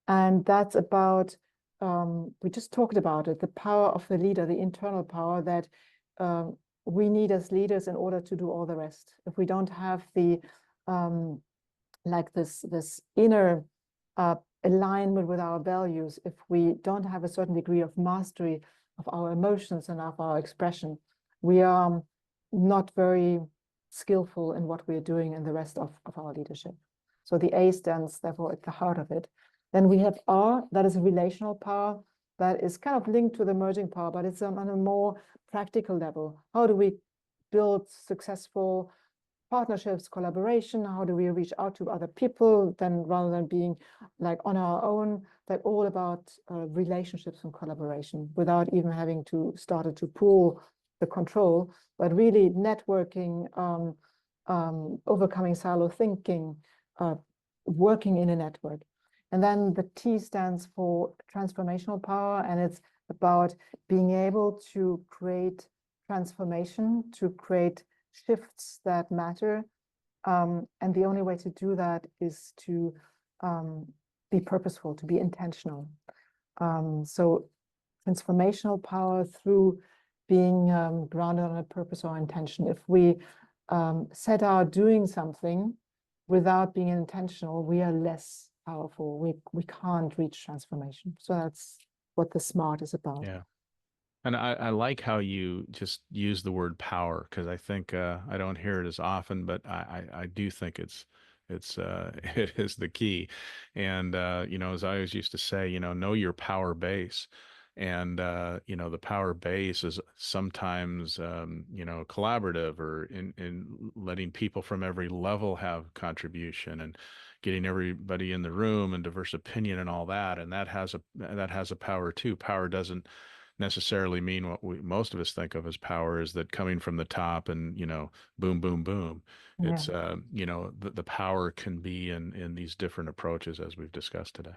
And that's about, we just talked about it, the power of the leader, the internal power that we need as leaders in order to do all the rest. If we don't have the, this inner alignment with our values, if we don't have a certain degree of mastery of our emotions and of our expression, we are not very skillful in what we are doing in the rest of our leadership. So the A stands therefore at the heart of it. Then we have R, that is relational power, that is kind of linked to the merging power, but it's on a more practical level. How do we build successful partnerships, collaboration? How do we reach out to other people then rather than being like on our own? That all about relationships and collaboration without even having to start to pool the control, but really networking, overcoming silo thinking, working in a network. And then the T stands for transformational power, and it's about being able to create transformation, to create shifts that matter. And the only way to do that is to be purposeful, to be intentional. So transformational power through being grounded on a purpose or intention. If we set out doing something without being intentional, we are less powerful. We can't reach transformation. So that's what the SMART is about. Yeah. And I like how you just use the word power, because I think I don't hear it as often, but I do think it's it is the key. And as I always used to say, know your power base. And the power base is sometimes collaborative, or in letting people from every level have contribution, and getting everybody in the room and diverse opinion and all that. And that has a power too. Power doesn't necessarily mean what most of us think of as power, is that coming from the top and boom boom boom. It's the power can be in these different approaches, as we've discussed today.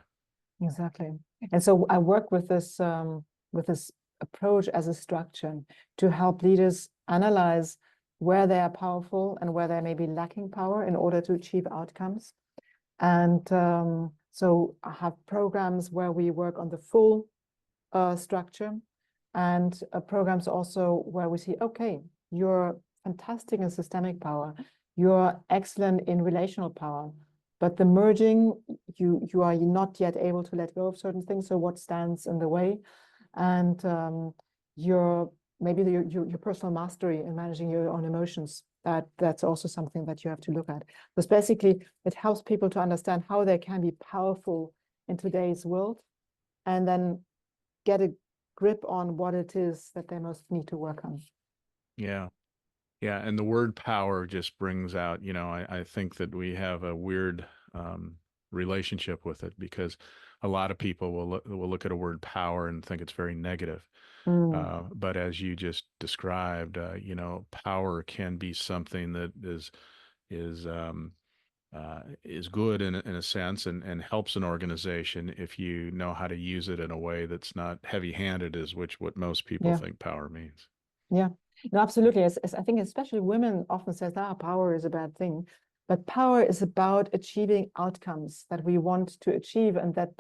Exactly. And so I work with this approach as a structure to help leaders analyze where they are powerful and where they may be lacking power in order to achieve outcomes. And so I have programs where we work on the full structure, and programs also where we see, okay, you're fantastic in systemic power, you're excellent in relational power, but the merging, you are not yet able to let go of certain things. So what stands in the way? And your personal mastery in managing your own emotions, that's also something that you have to look at. Because basically it helps people to understand how they can be powerful in today's world, and then get a grip on what it is that they most need to work on. Yeah. Yeah. And the word power just brings out, I think that we have a weird relationship with it, because a lot of people will look at a word power and think it's very negative. But as you just described, power can be something that is good in a sense, and helps an organization if you know how to use it in a way that's not heavy-handed, is what most people think power means. Yeah, no, absolutely. As I think especially women often says, power is a bad thing. But power is about achieving outcomes that we want to achieve, and that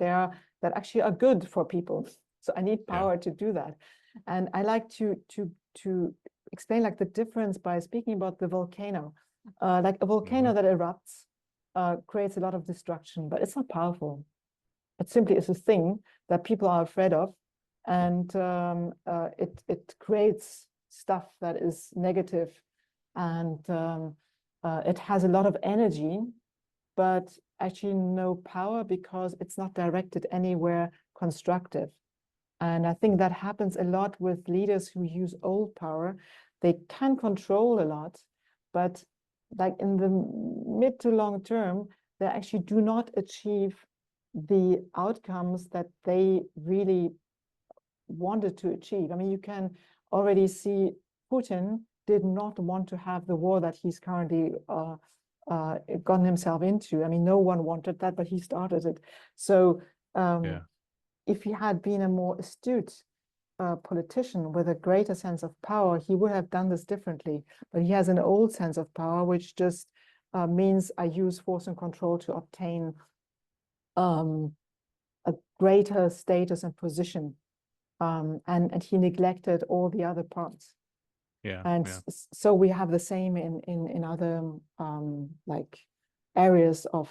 actually are good for people. So I need power to do that. And I like to explain like the difference by speaking about the volcano. Like a volcano that erupts creates a lot of destruction, but it's not powerful. It simply is a thing that people are afraid of, and it creates stuff that is negative, and it has a lot of energy, but actually no power, because it's not directed anywhere constructive. And I think that happens a lot with leaders who use old power. They can control a lot, but like in the mid to long term, they actually do not achieve the outcomes that they really wanted to achieve. I mean, you can already see Putin did not want to have the war that he's currently gotten himself into. I mean, no one wanted that, but he started it. So Yeah. if he had been a more astute politician with a greater sense of power, he would have done this differently. But he has an old sense of power, which just means I use force and control to obtain a greater status and position. And he neglected all the other parts. Yeah. And Yeah. so we have the same in other like areas of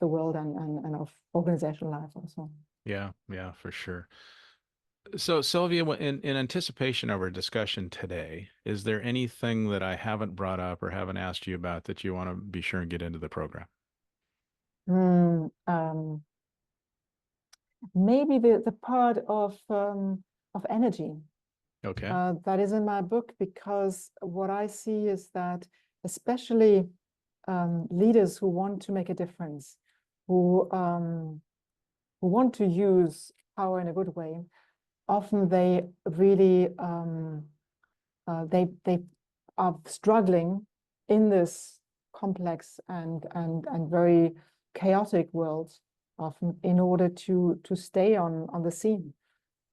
the world and of organizational life also. Yeah. Yeah, for sure. So, Sylvia, in anticipation of our discussion today, is there anything that I haven't brought up or haven't asked you about that you want to be sure and get into the program? Maybe the part of energy Okay. that is in my book, because what I see is that especially leaders who want to make a difference, who want to use power in a good way, often they really they are struggling in this complex and very chaotic world, often in order to stay on the scene,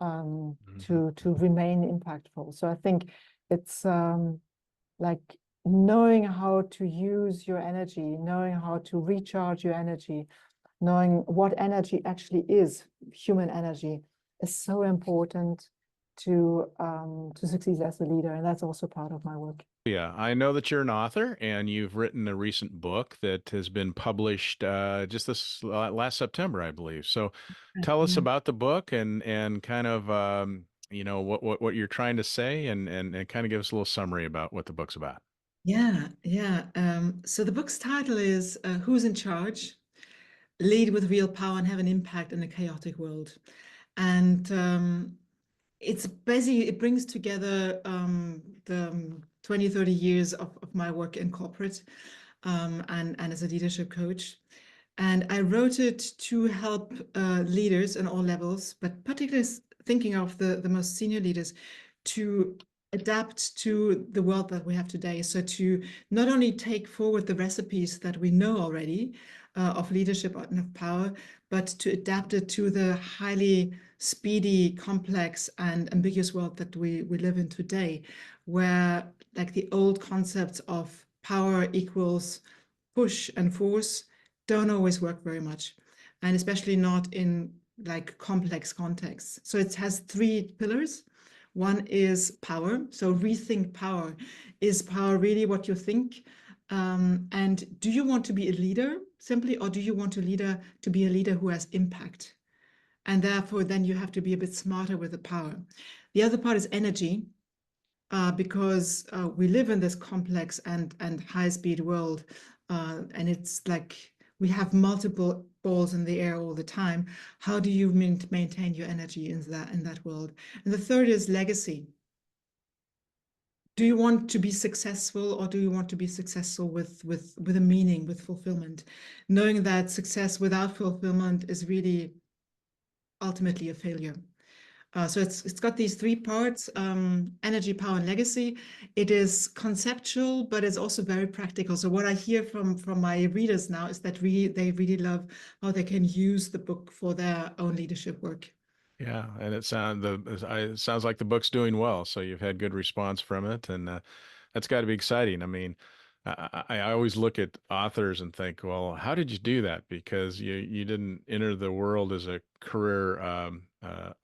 Hmm. to remain impactful. So I think it's like knowing how to use your energy, knowing how to recharge your energy, knowing what energy actually is, human energy, is so important to succeed as a leader. And that's also part of my work. Yeah, I know that you're an author and you've written a recent book that has been published just this last September, I believe. So tell us Yeah. about the book and kind of what you're trying to say and kind of give us a little summary about what the book's about. Yeah. So the book's title is Who's in Charge? Lead with Real Power and Have an Impact in a Chaotic World. And it's basically, it brings together the 20, 30 years of my work in corporate and as a leadership coach. And I wrote it to help leaders in all levels, but particularly thinking of the most senior leaders to adapt to the world that we have today. So to not only take forward the recipes that we know already of leadership and of power, but to adapt it to the highly speedy, complex, and ambiguous world that we live in today, where like the old concepts of power equals push and force don't always work very much, and especially not in like complex contexts. So it has three pillars. One is power. So rethink power. Is power really what you think? And do you want to be a leader simply, or do you want to be a leader who has impact? And therefore, then you have to be a bit smarter with the power. The other part is energy, because we live in this complex and high-speed world, and it's like we have multiple balls in the air all the time. How do you maintain your energy in that world? And the third is legacy. Do you want to be successful, or do you want to be successful with a meaning, with fulfillment, knowing that success without fulfillment is really ultimately a failure? So it's got these three parts: energy, power, and legacy. It is conceptual, but it's also very practical. So what I hear from my readers now is that they really love how they can use the book for their own leadership work. Yeah, and it sounds like the book's doing well. So you've had good response from it, and that's got to be exciting. I mean, I always look at authors and think, well, how did you do that? Because you didn't enter the world as a career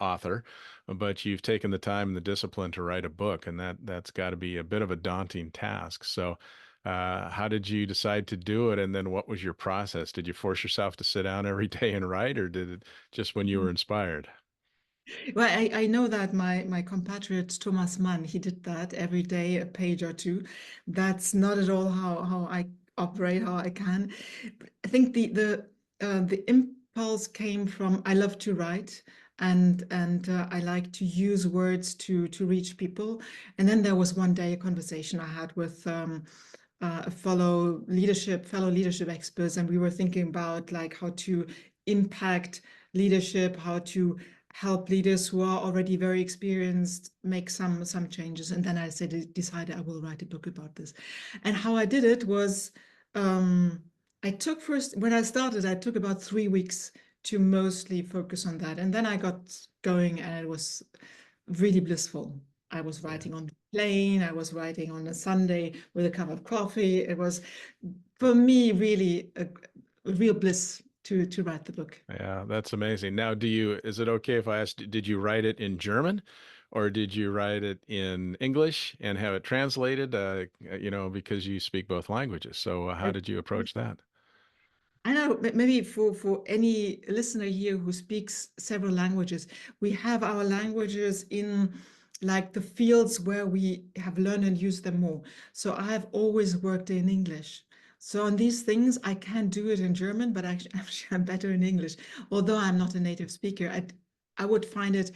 author, but you've taken the time and the discipline to write a book, and that's got to be a bit of a daunting task. So, how did you decide to do it? And then what was your process? Did you force yourself to sit down every day and write, or did it just when you were inspired? Well, I know that my compatriot Thomas Mann, he did that every day, a page or two. That's not at all how I operate, how I can. I think the impulse came from I love to write. and I like to use words to reach people. And then there was one day a conversation I had with a fellow leadership experts, and we were thinking about like how to impact leadership, how to help leaders who are already very experienced make some changes. And then I decided I will write a book about this. And how I did it was, I took first, when I started, I took about 3 weeks to mostly focus on that. And then I got going, and it was really blissful. I was writing on the plane, I was writing on a Sunday with a cup of coffee. It was, for me, really a real bliss to write the book. Yeah, that's amazing. Now, is it okay if I ask, did you write it in German or did you write it in English and have it translated, because you speak both languages? So how did you approach that? I know, maybe for any listener here who speaks several languages, we have our languages in like the fields where we have learned and used them more. So I have always worked in English. So on these things, I can do it in German, but actually I'm better in English. Although I'm not a native speaker, I would find it,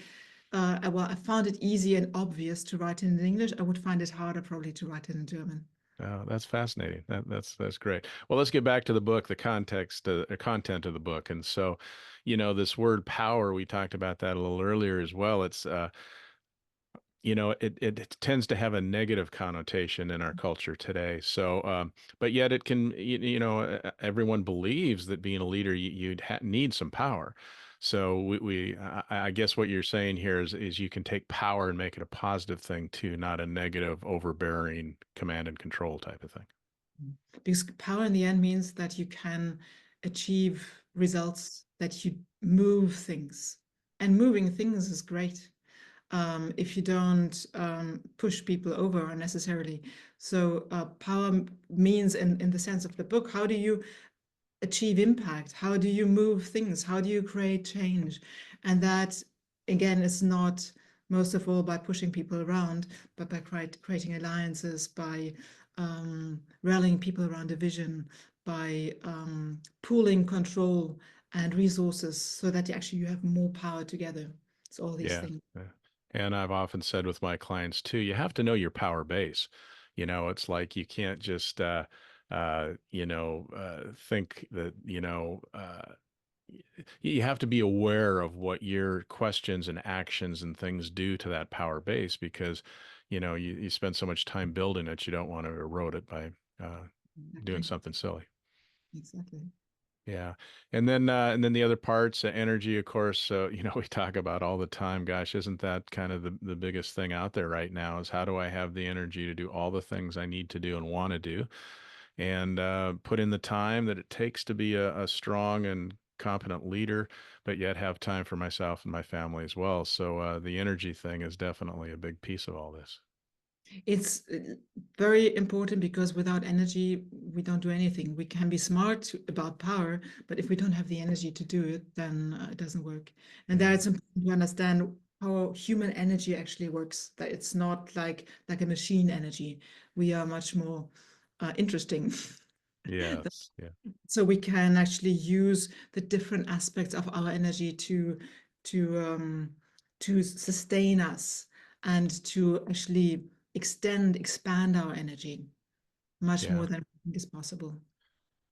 well, I found it easy and obvious to write it in English. I would find it harder probably to write it in German. Oh, that's fascinating. That's great. Well, let's get back to the book, the content of the book. And so, this word power, we talked about that a little earlier as well. It's it tends to have a negative connotation in our culture today. So, but yet it can, everyone believes that being a leader, you'd need some power. So I guess what you're saying here is you can take power and make it a positive thing too, not a negative, overbearing command and control type of thing. Because power in the end means that you can achieve results, that you move things. And moving things is great if you don't push people over unnecessarily. So power means, in the sense of the book, how do you achieve impact? How do you move things? How do you create change? And that, again, is not most of all by pushing people around, but by creating alliances, by rallying people around a vision, by pooling control and resources so that you have more power together. It's all these Yeah. things. Yeah. And I've often said with my clients too, you have to know your power base. It's like you can't just, think that, you have to be aware of what your questions and actions and things do to that power base because, you spend so much time building it, you don't want to erode it by doing Exactly. something silly. Exactly. Yeah. And then the other parts, energy, of course, we talk about all the time. Gosh, isn't that kind of the biggest thing out there right now is how do I have the energy to do all the things I need to do and want to do and put in the time that it takes to be a strong and competent leader, but yet have time for myself and my family as well. So the energy thing is definitely a big piece of all this. It's very important because without energy, we don't do anything. We can be smart about power, but if we don't have the energy to do it, then it doesn't work. And there Yeah. it's important to understand how human energy actually works, that it's not like a machine energy. We are much more interesting. Yes. Yeah. So we can actually use the different aspects of our energy to to sustain us and to actually expand our energy much Yeah. more than we think is possible.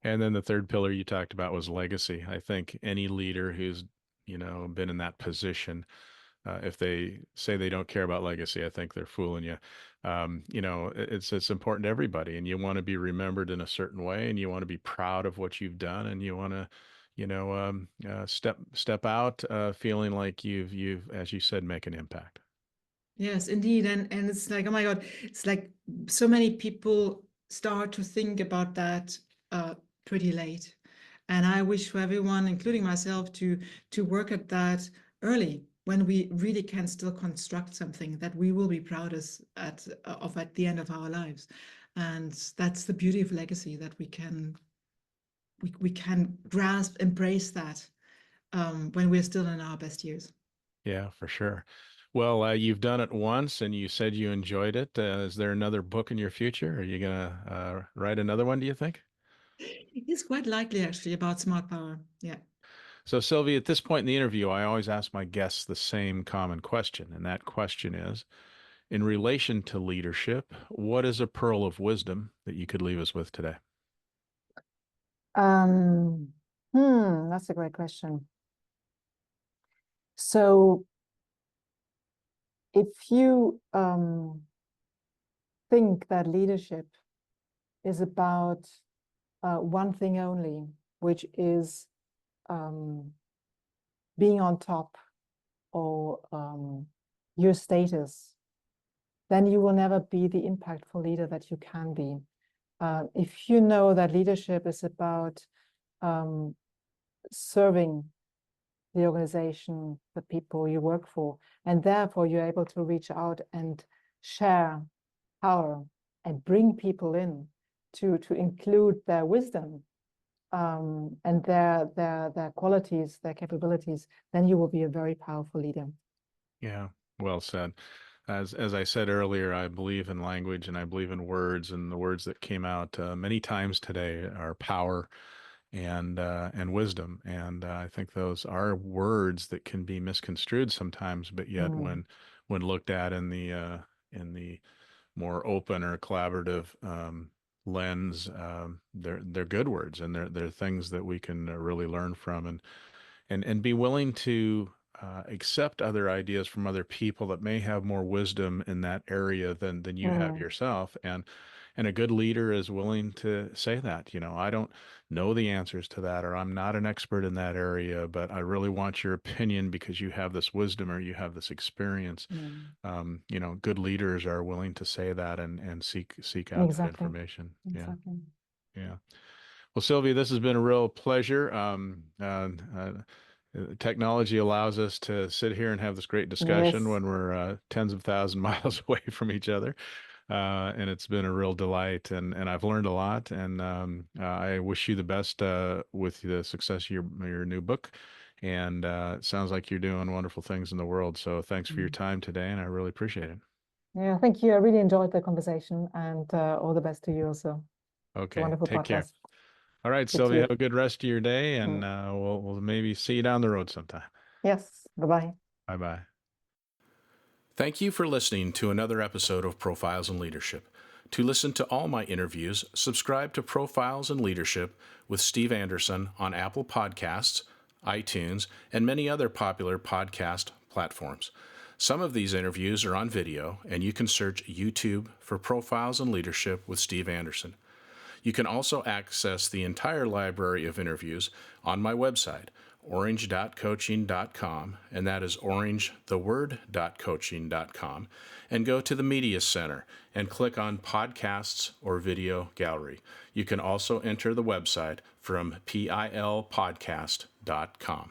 And then the third pillar you talked about was legacy. I think any leader who's, been in that position, if they say they don't care about legacy, I think they're fooling you. It's important to everybody, and you want to be remembered in a certain way, and you want to be proud of what you've done, and you want to, step out, feeling like you've, as you said, make an impact. Yes, indeed. And it's like, oh my God, it's like so many people start to think about that pretty late. And I wish for everyone, including myself, to work at that early when we really can still construct something that we will be proudest of at the end of our lives. And that's the beauty of legacy, that we can grasp, embrace that when we're still in our best years. Yeah, for sure. Well, you've done it once, and you said you enjoyed it. Is there another book in your future? Are you gonna write another one, do you think? It's quite likely actually about smart power. Yeah. So, Sylvia, at this point in the interview, I always ask my guests the same common question. And that question is, in relation to leadership, what is a pearl of wisdom that you could leave us with today? That's a great question. So if you think that leadership is about one thing only, which is being on top or your status, then you will never be the impactful leader that you can be. If you know that leadership is about serving the organization, the people you work for, and therefore you're able to reach out and share power and bring people in to include their wisdom and their qualities, their capabilities, then you will be a very powerful leader. Yeah, well said. As I said earlier, I believe in language and I believe in words, and the words that came out many times today are power and wisdom. And I think those are words that can be misconstrued sometimes, but yet when looked at in the more open or collaborative lens, they're good words, and they're things that we can really learn from, and be willing to accept other ideas from other people that may have more wisdom in that area than you have yourself. And a good leader is willing to say that, I don't know the answers to that, or I'm not an expert in that area, but I really want your opinion because you have this wisdom or you have this experience. Good leaders are willing to say that and seek out that information. Exactly. Yeah. Well, Sylvia, this has been a real pleasure. Technology allows us to sit here and have this great discussion when we're tens of thousands miles away from each other. And it's been a real delight, and I've learned a lot. And I wish you the best with the success of your new book. And it sounds like you're doing wonderful things in the world. So thanks for your time today, and I really appreciate it. Yeah, thank you. I really enjoyed the conversation, and all the best to you also. Okay, Wonderful take care. podcast. All right, Sylvia, have a good rest of your day, and we'll maybe see you down the road sometime. Yes, bye-bye. Bye-bye. Thank you for listening to another episode of Profiles in Leadership. To listen to all my interviews, subscribe to Profiles in Leadership with Steve Anderson on Apple Podcasts, iTunes, and many other popular podcast platforms. Some of these interviews are on video, and you can search YouTube for Profiles in Leadership with Steve Anderson. You can also access the entire library of interviews on my website, orange.coaching.com, and that is orangetheword.coaching.com, and go to the Media Center and click on Podcasts or Video Gallery. You can also enter the website from pilpodcast.com.